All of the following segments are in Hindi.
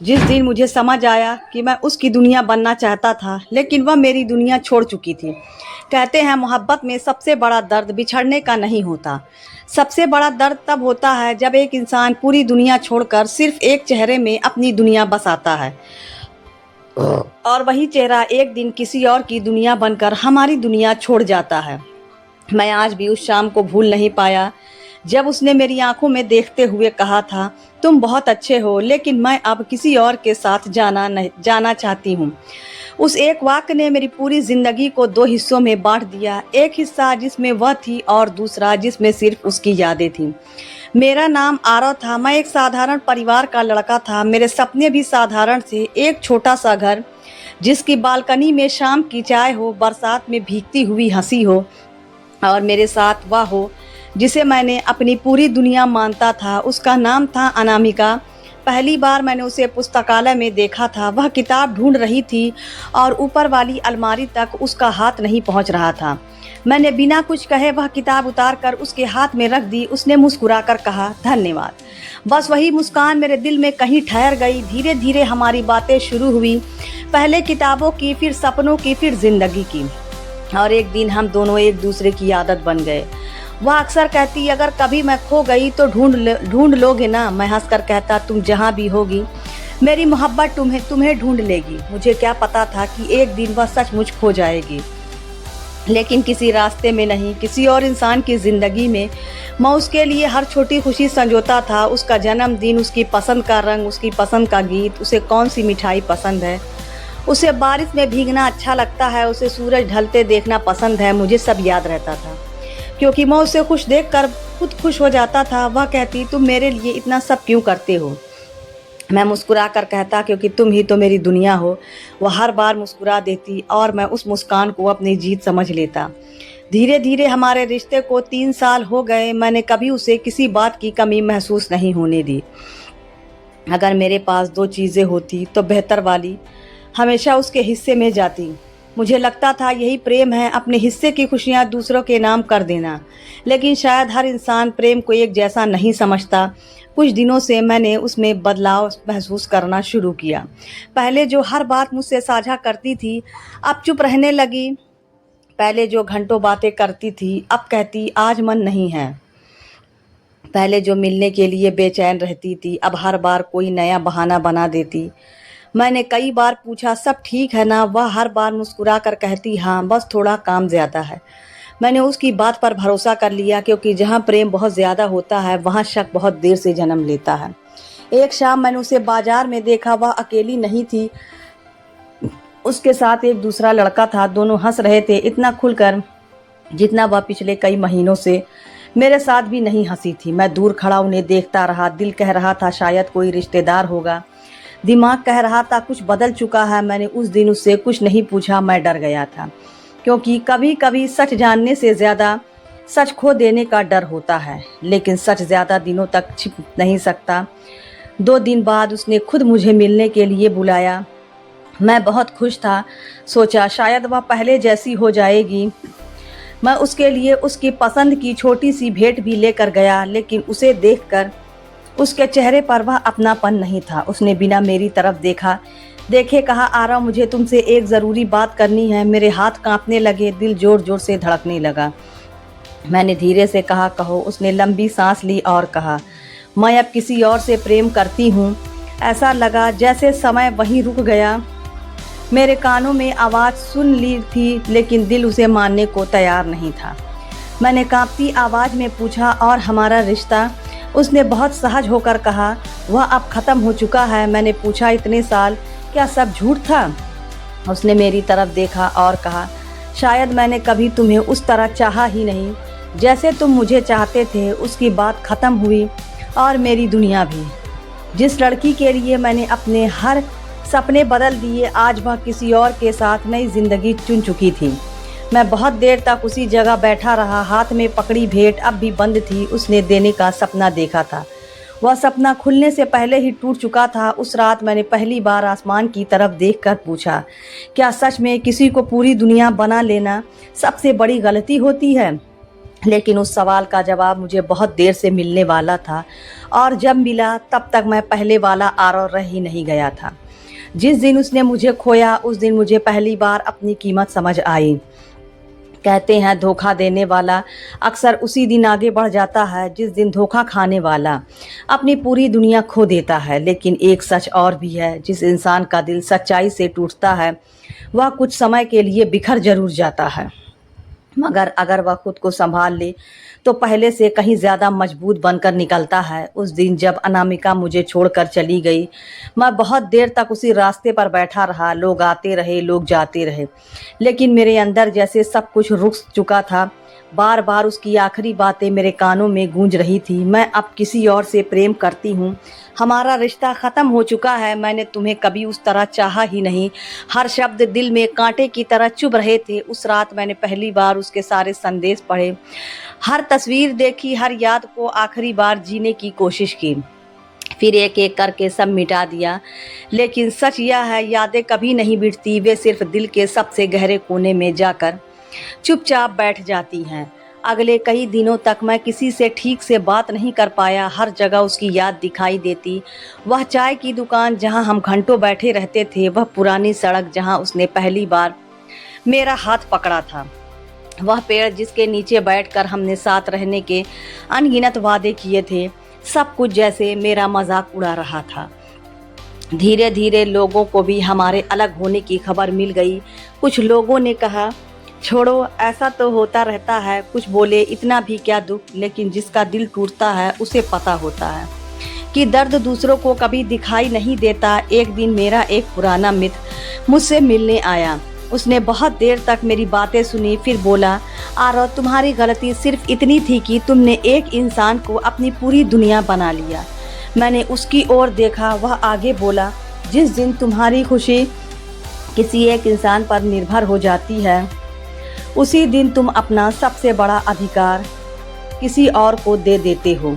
जिस दिन मुझे समझ आया कि मैं उसकी दुनिया बनना चाहता था, लेकिन वह मेरी दुनिया छोड़ चुकी थी। कहते हैं मोहब्बत में सबसे बड़ा दर्द बिछड़ने का नहीं होता। सबसे बड़ा दर्द तब होता है जब एक इंसान पूरी दुनिया छोड़कर सिर्फ एक चेहरे में अपनी दुनिया बसाता है और वही चेहरा एक दिन किसी और की दुनिया बनकर हमारी दुनिया छोड़ जाता है। मैं आज भी उस शाम को भूल नहीं पाया जब उसने मेरी आंखों में देखते हुए कहा था, तुम बहुत अच्छे हो, लेकिन मैं अब किसी और के साथ जाना चाहती हूँ। उस एक वाक्य ने मेरी पूरी जिंदगी को दो हिस्सों में बांट दिया। एक हिस्सा जिसमें वह थी और दूसरा जिसमें सिर्फ उसकी यादें थीं। मेरा नाम आरव था। मैं एक साधारण परिवार का लड़का था। मेरे सपने भी साधारण थे। एक छोटा सा घर जिसकी बालकनी में शाम की चाय हो, बरसात में भीगती हुई हंसी हो और मेरे साथ वह हो जिसे मैंने अपनी पूरी दुनिया मानता था। उसका नाम था अनामिका। पहली बार मैंने उसे पुस्तकालय में देखा था। वह किताब ढूंढ रही थी और ऊपर वाली अलमारी तक उसका हाथ नहीं पहुंच रहा था। मैंने बिना कुछ कहे वह किताब उतार कर उसके हाथ में रख दी। उसने मुस्कुराकर कहा, धन्यवाद। बस वही मुस्कान मेरे दिल में कहीं ठहर गई। धीरे धीरे हमारी बातें शुरू हुई, पहले किताबों की, फिर सपनों की, फिर जिंदगी की। और एक दिन हम दोनों एक दूसरे की आदत बन गए। वह अक्सर कहती, अगर कभी मैं खो गई तो ढूंढ लोगे ना। मैं हंसकर कहता, तुम जहाँ भी होगी मेरी मोहब्बत तुम्हें ढूंढ लेगी। मुझे क्या पता था कि एक दिन वह सचमुच खो जाएगी, लेकिन किसी रास्ते में नहीं, किसी और इंसान की ज़िंदगी में। मैं उसके लिए हर छोटी खुशी संजोता था। उसका जन्मदिन, उसकी पसंद का रंग, उसकी पसंद का गीत, उसे कौन सी मिठाई पसंद है, उसे बारिश में भीगना अच्छा लगता है, उसे सूरज ढलते देखना पसंद है। मुझे सब याद रहता था क्योंकि मैं उसे खुश देखकर खुद खुश हो जाता था। वह कहती, तुम मेरे लिए इतना सब क्यों करते हो। मैं मुस्कुरा कर कहता, क्योंकि तुम ही तो मेरी दुनिया हो। वह हर बार मुस्कुरा देती और मैं उस मुस्कान को अपनी जीत समझ लेता। धीरे धीरे हमारे रिश्ते को 3 साल हो गए। मैंने कभी उसे किसी बात की कमी महसूस नहीं होने दी। अगर मेरे पास 2 चीज़ें होती तो बेहतर वाली हमेशा उसके हिस्से में जाती। मुझे लगता था यही प्रेम है, अपने हिस्से की खुशियाँ दूसरों के नाम कर देना। लेकिन शायद हर इंसान प्रेम को एक जैसा नहीं समझता। कुछ दिनों से मैंने उसमें बदलाव महसूस करना शुरू किया। पहले जो हर बात मुझसे साझा करती थी, अब चुप रहने लगी। पहले जो घंटों बातें करती थी, अब कहती आज मन नहीं है। पहले जो मिलने के लिए बेचैन रहती थी, अब हर बार कोई नया बहाना बना देती। मैंने कई बार पूछा, सब ठीक है ना। वह हर बार मुस्कुरा कर कहती, हाँ, बस थोड़ा काम ज़्यादा है। मैंने उसकी बात पर भरोसा कर लिया, क्योंकि जहाँ प्रेम बहुत ज़्यादा होता है वहाँ शक बहुत देर से जन्म लेता है। एक शाम मैंने उसे बाजार में देखा। वह अकेली नहीं थी, उसके साथ एक दूसरा लड़का था। दोनों हंस रहे थे, इतना खुलकर जितना वह पिछले कई महीनों से मेरे साथ भी नहीं हंसी थी। मैं दूर खड़ा उन्हें देखता रहा। दिल कह रहा था शायद कोई रिश्तेदार होगा, दिमाग कह रहा था कुछ बदल चुका है। मैंने उस दिन उससे कुछ नहीं पूछा। मैं डर गया था, क्योंकि कभी कभी सच जानने से ज़्यादा सच खो देने का डर होता है। लेकिन सच ज़्यादा दिनों तक छिप नहीं सकता। 2 दिन बाद उसने खुद मुझे मिलने के लिए बुलाया। मैं बहुत खुश था। सोचा शायद वह पहले जैसी हो जाएगी। मैं उसके लिए उसकी पसंद की छोटी सी भेंट भी लेकर गया, लेकिन उसे देखकर उसके चेहरे पर वह अपनापन नहीं था। उसने बिना मेरी तरफ देखे कहा, आरव, मुझे तुमसे एक ज़रूरी बात करनी है। मेरे हाथ कांपने लगे, दिल जोर जोर से धड़कने लगा। मैंने धीरे से कहा, कहो। उसने लंबी सांस ली और कहा, मैं अब किसी और से प्रेम करती हूँ। ऐसा लगा जैसे समय वहीं रुक गया। मेरे कानों में आवाज़ सुन ली थी, लेकिन दिल उसे मानने को तैयार नहीं था। मैंने कांपती आवाज़ में पूछा, और हमारा रिश्ता? उसने बहुत सहज होकर कहा, वह अब ख़त्म हो चुका है। मैंने पूछा, इतने साल क्या सब झूठ था? उसने मेरी तरफ देखा और कहा, शायद मैंने कभी तुम्हें उस तरह चाहा ही नहीं जैसे तुम मुझे चाहते थे। उसकी बात ख़त्म हुई और मेरी दुनिया भी। जिस लड़की के लिए मैंने अपने हर सपने बदल दिए, आज वह किसी और के साथ नई ज़िंदगी चुन चुकी थी। मैं बहुत देर तक उसी जगह बैठा रहा। हाथ में पकड़ी भेंट अब भी बंद थी। उसने देने का सपना देखा था, वह सपना खुलने से पहले ही टूट चुका था। उस रात मैंने पहली बार आसमान की तरफ देखकर पूछा, क्या सच में किसी को पूरी दुनिया बना लेना सबसे बड़ी गलती होती है? लेकिन उस सवाल का जवाब मुझे बहुत देर से मिलने वाला था, और जब मिला तब तक मैं पहले वाला आरव रह ही नहीं गया था। जिस दिन उसने मुझे खोया उस दिन मुझे पहली बार अपनी कीमत समझ आई। कहते हैं धोखा देने वाला अक्सर उसी दिन आगे बढ़ जाता है जिस दिन धोखा खाने वाला अपनी पूरी दुनिया खो देता है। लेकिन एक सच और भी है, जिस इंसान का दिल सच्चाई से टूटता है वह कुछ समय के लिए बिखर जरूर जाता है, मगर अगर वह खुद को संभाल ले तो पहले से कहीं ज़्यादा मजबूत बनकर निकलता है। उस दिन जब अनामिका मुझे छोड़कर चली गई, मैं बहुत देर तक उसी रास्ते पर बैठा रहा। लोग आते रहे, लोग जाते रहे, लेकिन मेरे अंदर जैसे सब कुछ रुक चुका था। बार बार उसकी आखिरी बातें मेरे कानों में गूंज रही थी, मैं अब किसी और से प्रेम करती हूँ, हमारा रिश्ता ख़त्म हो चुका है, मैंने तुम्हें कभी उस तरह चाहा ही नहीं। हर शब्द दिल में कांटे की तरह चुभ रहे थे। उस रात मैंने पहली बार उसके सारे संदेश पढ़े, हर तस्वीर देखी, हर याद को आखिरी बार जीने की कोशिश की, फिर एक एक करके सब मिटा दिया। लेकिन सच यह है, यादें कभी नहीं मिटती, वे सिर्फ दिल के सबसे गहरे कोने में जाकर चुपचाप बैठ जाती हैं। अगले कई दिनों तक मैं किसी से ठीक से बात नहीं कर पाया। हर जगह उसकी याद दिखाई देती, वह चाय की दुकान जहां हम घंटों बैठे रहते थे, वह पुरानी सड़क जहां उसने पहली बार मेरा हाथ पकड़ा था, वह पेड़ जिसके नीचे बैठकर हमने साथ रहने के अनगिनत वादे किए थे। सब कुछ जैसे मेरा मजाक उड़ा रहा था। धीरे धीरे लोगों को भी हमारे अलग होने की खबर मिल गई। कुछ लोगों ने कहा छोड़ो, ऐसा तो होता रहता है, कुछ बोले इतना भी क्या दुख। लेकिन जिसका दिल टूटता है उसे पता होता है कि दर्द दूसरों को कभी दिखाई नहीं देता। एक दिन मेरा एक पुराना मित्र मुझसे मिलने आया। उसने बहुत देर तक मेरी बातें सुनी, फिर बोला, आरव तुम्हारी गलती सिर्फ इतनी थी कि तुमने एक इंसान को अपनी पूरी दुनिया बना लिया। मैंने उसकी ओर देखा, वह आगे बोला, जिस दिन तुम्हारी खुशी किसी एक इंसान पर निर्भर हो जाती है उसी दिन तुम अपना सबसे बड़ा अधिकार किसी और को दे देते हो।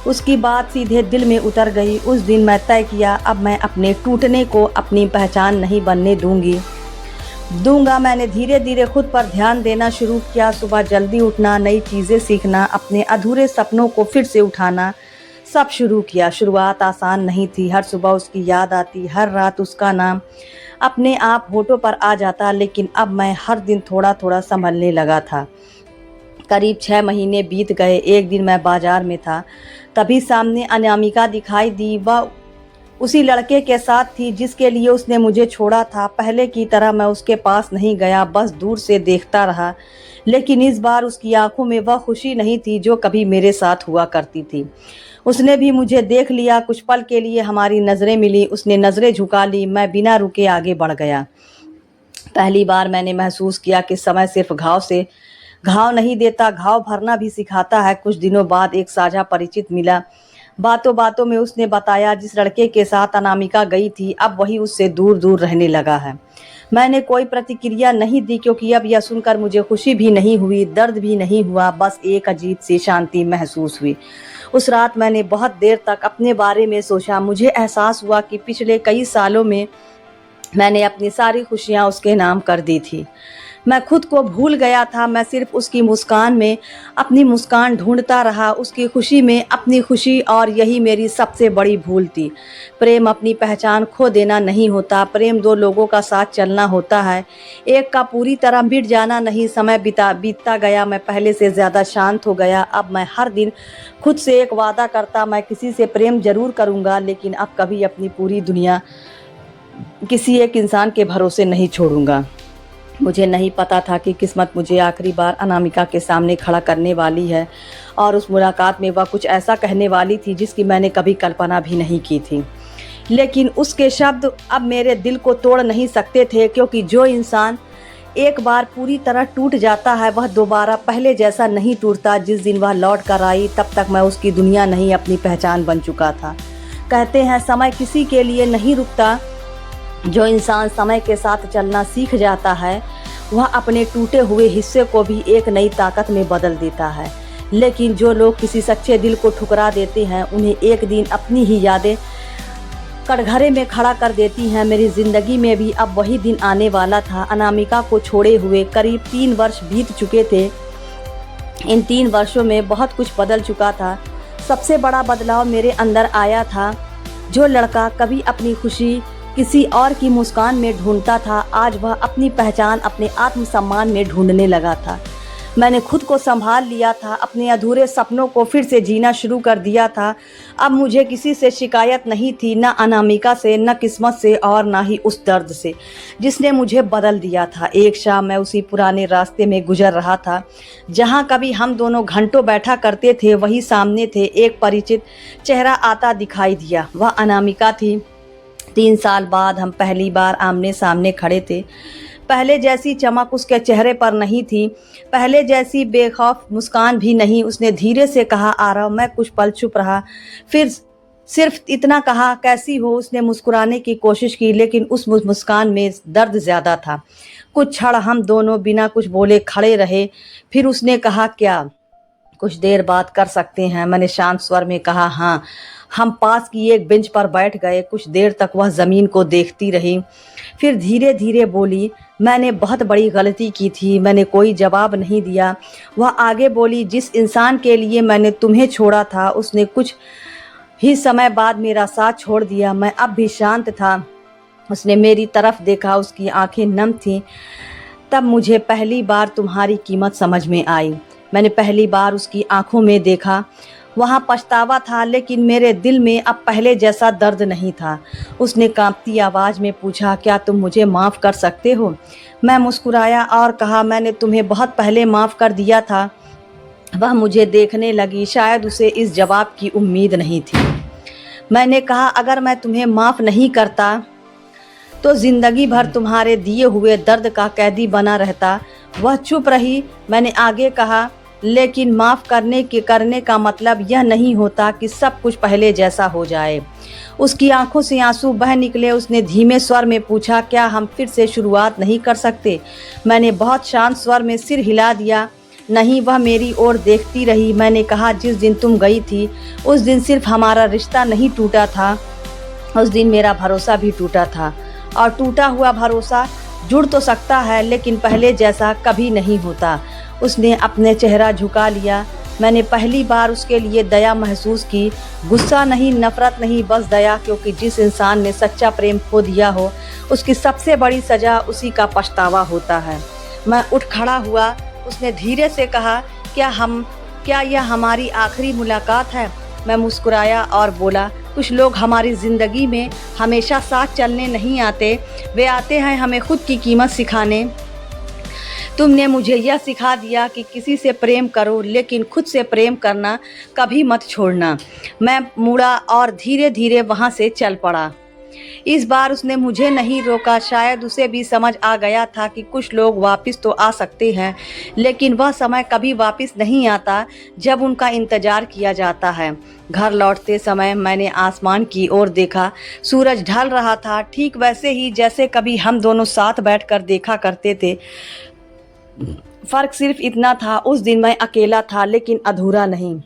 उसकी बात सीधे दिल में उतर गई। उस दिन मैं तय किया, अब मैं अपने टूटने को अपनी पहचान नहीं बनने दूंगा। मैंने धीरे धीरे खुद पर ध्यान देना शुरू किया। सुबह जल्दी उठना, नई चीज़ें सीखना, अपने अधूरे सपनों को फिर से उठाना, सब शुरू किया। शुरुआत आसान नहीं थी। हर सुबह उसकी याद आती, हर रात उसका नाम अपने आप होठों पर आ जाता। लेकिन अब मैं हर दिन थोड़ा थोड़ा संभलने लगा था। करीब 6 महीने बीत गए। एक दिन मैं बाजार में था, तभी सामने अनामिका दिखाई दी। वह उसी लड़के के साथ थी जिसके लिए उसने मुझे छोड़ा था। पहले की तरह मैं उसके पास नहीं गया, बस दूर से देखता रहा। लेकिन इस बार उसकी आंखों में वह खुशी नहीं थी जो कभी मेरे साथ हुआ करती थी। उसने भी मुझे देख लिया। कुछ पल के लिए हमारी नज़रें मिली। उसने नज़रें झुका ली, मैं बिना रुके आगे बढ़ गया। पहली बार मैंने महसूस किया कि समय सिर्फ घाव नहीं देता, घाव भरना भी सिखाता है। कुछ दिनों बाद एक साझा परिचित मिला। बातों बातों में उसने बताया, जिस लड़के के साथ अनामिका गई थी अब वही उससे दूर दूर रहने लगा है। मैंने कोई प्रतिक्रिया नहीं दी, क्योंकि अब यह सुनकर मुझे खुशी भी नहीं हुई, दर्द भी नहीं हुआ, बस एक अजीब सी शांति महसूस हुई। उस रात मैंने बहुत देर तक अपने बारे में सोचा। मुझे एहसास हुआ कि पिछले कई सालों में मैंने अपनी सारी खुशियाँ उसके नाम कर दी थी। मैं खुद को भूल गया था। मैं सिर्फ उसकी मुस्कान में अपनी मुस्कान ढूंढता रहा, उसकी खुशी में अपनी खुशी, और यही मेरी सबसे बड़ी भूल थी। प्रेम अपनी पहचान खो देना नहीं होता, प्रेम दो लोगों का साथ चलना होता है, एक का पूरी तरह मिट जाना नहीं। समय बीतता गया, मैं पहले से ज़्यादा शांत हो गया। अब मैं हर दिन खुद से एक वादा करता, मैं किसी से प्रेम जरूर करूँगा, लेकिन अब कभी अपनी पूरी दुनिया किसी एक इंसान के भरोसे नहीं छोड़ूंगा। मुझे नहीं पता था कि किस्मत मुझे आखिरी बार अनामिका के सामने खड़ा करने वाली है, और उस मुलाकात में वह कुछ ऐसा कहने वाली थी जिसकी मैंने कभी कल्पना भी नहीं की थी। लेकिन उसके शब्द अब मेरे दिल को तोड़ नहीं सकते थे, क्योंकि जो इंसान एक बार पूरी तरह टूट जाता है वह दोबारा पहले जैसा नहीं टूटता। जिस दिन वह लौट कर आई तब तक मैं उसकी दुनिया नहीं, अपनी पहचान बन चुका था। कहते हैं समय किसी के लिए नहीं रुकता। जो इंसान समय के साथ चलना सीख जाता है वह अपने टूटे हुए हिस्से को भी एक नई ताकत में बदल देता है। लेकिन जो लोग किसी सच्चे दिल को ठुकरा देते हैं उन्हें एक दिन अपनी ही यादें कटघरे में खड़ा कर देती हैं। मेरी ज़िंदगी में भी अब वही दिन आने वाला था। अनामिका को छोड़े हुए करीब 3 वर्ष बीत चुके थे। इन 3 वर्षों में बहुत कुछ बदल चुका था। सबसे बड़ा बदलाव मेरे अंदर आया था। जो लड़का कभी अपनी खुशी किसी और की मुस्कान में ढूंढता था, आज वह अपनी पहचान अपने आत्मसम्मान में ढूंढने लगा था। मैंने खुद को संभाल लिया था, अपने अधूरे सपनों को फिर से जीना शुरू कर दिया था। अब मुझे किसी से शिकायत नहीं थी, न अनामिका से, न किस्मत से और ना ही उस दर्द से जिसने मुझे बदल दिया था। एक शाम मैं उसी पुराने रास्ते में गुजर रहा था जहाँ कभी हम दोनों घंटों बैठा करते थे। वही सामने थे, एक परिचित चेहरा आता दिखाई दिया। वह अनामिका थी। 3 साल बाद हम पहली बार आमने सामने खड़े थे। पहले जैसी चमक उसके चेहरे पर नहीं थी, पहले जैसी बेखौफ मुस्कान भी नहीं। उसने धीरे से कहा, आरव। मैं कुछ पल चुप रहा, फिर सिर्फ इतना कहा, कैसी हो। उसने मुस्कुराने की कोशिश की, लेकिन उस मुस्कान में दर्द ज़्यादा था। कुछ क्षण हम दोनों बिना कुछ बोले खड़े रहे। फिर उसने कहा, क्या कुछ देर बात कर सकते हैं? मैंने शांत स्वर में कहा, हाँ। हम पास की एक बेंच पर बैठ गए। कुछ देर तक वह ज़मीन को देखती रही, फिर धीरे धीरे बोली, मैंने बहुत बड़ी गलती की थी। मैंने कोई जवाब नहीं दिया। वह आगे बोली, जिस इंसान के लिए मैंने तुम्हें छोड़ा था, उसने कुछ ही समय बाद मेरा साथ छोड़ दिया। मैं अब भी शांत था। उसने मेरी तरफ देखा, उसकी आंखें नम थीं। तब मुझे पहली बार तुम्हारी कीमत समझ में आई। मैंने पहली बार उसकी आंखों में देखा। वहाँ पछतावा था, लेकिन मेरे दिल में अब पहले जैसा दर्द नहीं था। उसने कांपती आवाज़ में पूछा, क्या तुम मुझे माफ़ कर सकते हो? मैं मुस्कुराया और कहा, मैंने तुम्हें बहुत पहले माफ़ कर दिया था। वह मुझे देखने लगी, शायद उसे इस जवाब की उम्मीद नहीं थी। मैंने कहा, अगर मैं तुम्हें माफ़ नहीं करता तो ज़िंदगी भर तुम्हारे दिए हुए दर्द का कैदी बना रहता। वह चुप रही। मैंने आगे कहा, लेकिन माफ़ करने का मतलब यह नहीं होता कि सब कुछ पहले जैसा हो जाए। उसकी आंखों से आंसू बह निकले। उसने धीमे स्वर में पूछा, क्या हम फिर से शुरुआत नहीं कर सकते? मैंने बहुत शांत स्वर में सिर हिला दिया। नहीं। वह मेरी ओर देखती रही। मैंने कहा, जिस दिन तुम गई थी, उस दिन सिर्फ हमारा रिश्ता नहीं टूटा था, उस दिन मेरा भरोसा भी टूटा था। और टूटा हुआ भरोसा जुड़ तो सकता है, लेकिन पहले जैसा कभी नहीं होता। उसने अपने चेहरा झुका लिया। मैंने पहली बार उसके लिए दया महसूस की। गुस्सा नहीं, नफरत नहीं, बस दया। क्योंकि जिस इंसान ने सच्चा प्रेम खो दिया हो, उसकी सबसे बड़ी सज़ा उसी का पछतावा होता है। मैं उठ खड़ा हुआ। उसने धीरे से कहा, क्या यह हमारी आखिरी मुलाकात है? मैं मुस्कुराया और बोला, कुछ लोग हमारी ज़िंदगी में हमेशा साथ चलने नहीं आते, वे आते हैं हमें खुद की कीमत सिखाने। तुमने मुझे यह सिखा दिया कि किसी से प्रेम करो, लेकिन खुद से प्रेम करना कभी मत छोड़ना। मैं मुड़ा और धीरे धीरे वहाँ से चल पड़ा। इस बार उसने मुझे नहीं रोका। शायद उसे भी समझ आ गया था कि कुछ लोग वापस तो आ सकते हैं, लेकिन वह समय कभी वापस नहीं आता जब उनका इंतज़ार किया जाता है। घर लौटते समय मैंने आसमान की ओर देखा। सूरज ढल रहा था, ठीक वैसे ही जैसे कभी हम दोनों साथ बैठकर देखा करते थे। फ़र्क सिर्फ इतना था, उस दिन मैं अकेला था, लेकिन अधूरा नहीं।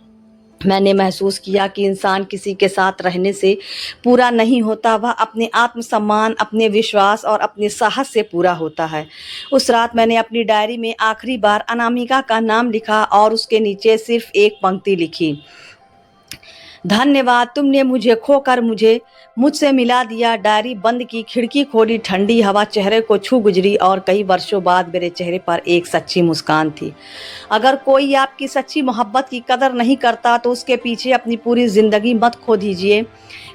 मैंने महसूस किया कि इंसान किसी के साथ रहने से पूरा नहीं होता, वह अपने आत्मसम्मान, अपने विश्वास और अपने साहस से पूरा होता है। उस रात मैंने अपनी डायरी में आखिरी बार अनामिका का नाम लिखा और उसके नीचे सिर्फ एक पंक्ति लिखी, धन्यवाद, तुमने मुझे खोकर मुझसे मिला दिया। डायरी बंद की, खिड़की खोली, ठंडी हवा चेहरे को छू गुजरी और कई वर्षों बाद मेरे चेहरे पर एक सच्ची मुस्कान थी। अगर कोई आपकी सच्ची मोहब्बत की कदर नहीं करता तो उसके पीछे अपनी पूरी ज़िंदगी मत खो दीजिए,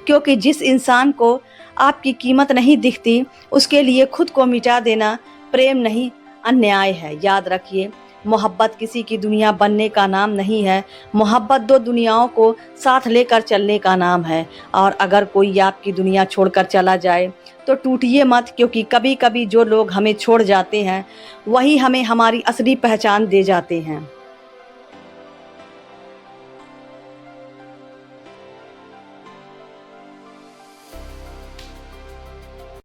क्योंकि जिस इंसान को आपकी कीमत नहीं दिखती, उसके लिए खुद को मिटा देना प्रेम नहीं, अन्याय है। याद रखिए, मोहब्बत किसी की दुनिया बनने का नाम नहीं है। मोहब्बत 2 दुनियाओं को साथ लेकर चलने का नाम है। और अगर कोई आपकी दुनिया छोड़कर चला जाए तो टूटिए मत, क्योंकि कभी कभी जो लोग हमें छोड़ जाते हैं वही हमें हमारी असली पहचान दे जाते हैं।